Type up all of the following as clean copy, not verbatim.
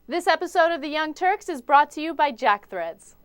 This episode of The Young Turks is brought to you by Jack Threads.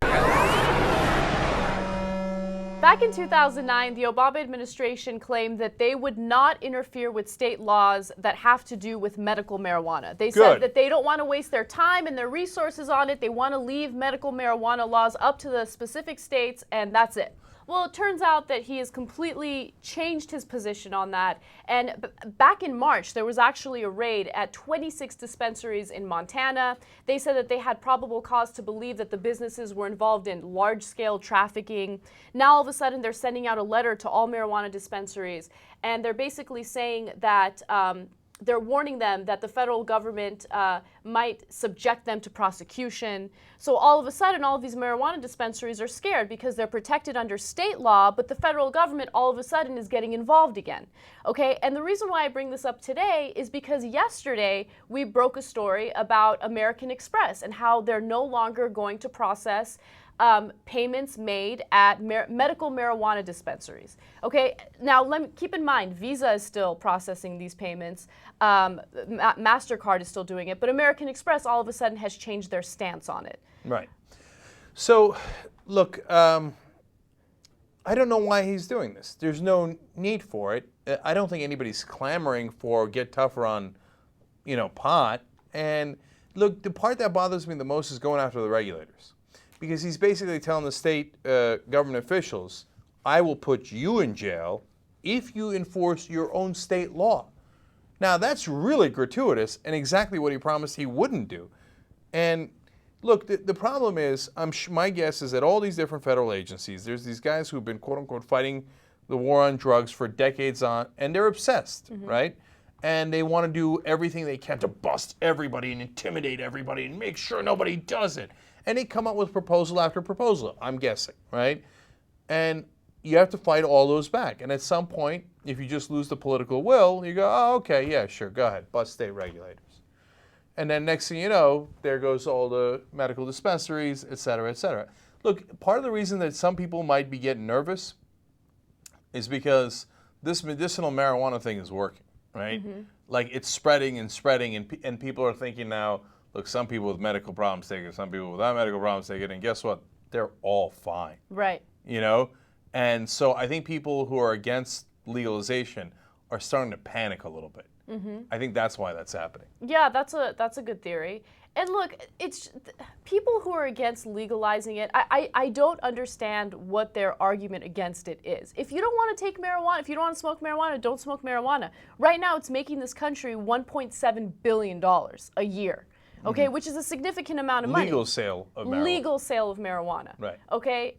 Back in 2009, the Obama administration claimed that they would not interfere with state laws that have to do with medical marijuana. They said that they don't want to waste their time and their resources on it. They want to leave medical marijuana laws up to the specific states, and that's it. Well, it turns out that he has completely changed his position on that. And back in March, there was actually a raid at 26 dispensaries in Montana. They said that they had probable cause to believe that the businesses were involved in large-scale trafficking. Now, all of a sudden, they're sending out a letter to all marijuana dispensaries, and they're basically saying that they're warning them that the federal government might subject them to prosecution. So all of a sudden, all of these marijuana dispensaries are scared because they're protected under state law, but the federal government all of a sudden is getting involved again. Okay, and the reason why I bring this up today is because yesterday we broke a story about American Express and how they're no longer going to process payments made at medical marijuana dispensaries. Okay, now keep in mind, Visa is still processing these payments. MasterCard is still doing it, but American Express all of a sudden has changed their stance on it. Right. So, look, I don't know why he's doing this. There's no need for it. I don't think anybody's clamoring for get tougher on, pot. And look, the part that bothers me the most is going after the regulators. Because he's basically telling the state government officials, I will put you in jail if you enforce your own state law. Now, that's really gratuitous and exactly what he promised he wouldn't do. And look, the problem is, my guess is that all these different federal agencies, there's these guys who've been, quote unquote, fighting the war on drugs for decades on, and they're obsessed, right? And they want to do everything they can to bust everybody and intimidate everybody and make sure nobody does it. And they come up with proposal after proposal, I'm guessing, right? And you have to fight all those back. And at some point, if you just lose the political will, you go, oh, okay, yeah, sure, go ahead, bust state regulators. And then next thing you know, there goes all the medical dispensaries, et cetera, et cetera. Look, part of the reason that some people might be getting nervous is because this medicinal marijuana thing is working, right? Like, it's spreading and spreading, and people are thinking now, look, some people with medical problems take it, some people without medical problems take it, and guess what? They're all fine. Right. And so I think people who are against legalization are starting to panic a little bit. I think that's why that's happening. Yeah, that's a good theory. And look, it's people who are against legalizing it, I don't understand what their argument against it is. If you don't want to take marijuana, if you don't want to smoke marijuana, don't smoke marijuana. Right now, it's making this country $1.7 billion a year. Okay, which is a significant amount of money. Legal sale of marijuana. Legal sale of marijuana. Right. Okay.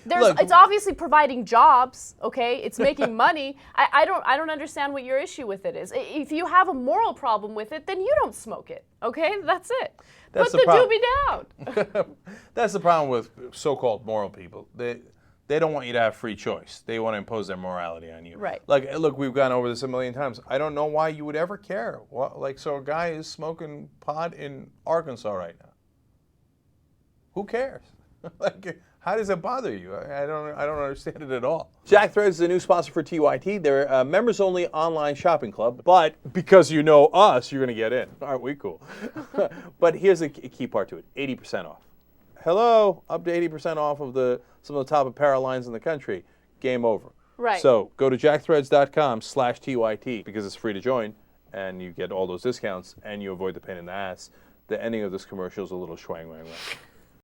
It's obviously providing jobs. Okay, it's making money. I don't understand what your issue with it is. If you have a moral problem with it, then you don't smoke it. Okay, that's it. Put the doobie down. That's the problem with so-called moral people. They don't want you to have free choice. They want to impose their morality on you. Right. Like, look, we've gone over this a million times. I don't know why you would ever care. So a guy is smoking pot in Arkansas right now. Who cares? How does it bother you? I don't understand it at all. Jack Threads is a new sponsor for TYT. They're a members-only online shopping club, but because you know us, you're going to get in. Aren't we cool? But here's a key part to it, 80% off. Hello, up to 80% off of some of the top apparel lines in the country. Game over. Right. So go to jackthreads.com/TYT because it's free to join, and you get all those discounts, and you avoid the pain in the ass. The ending of this commercial is a little schwang wang wang.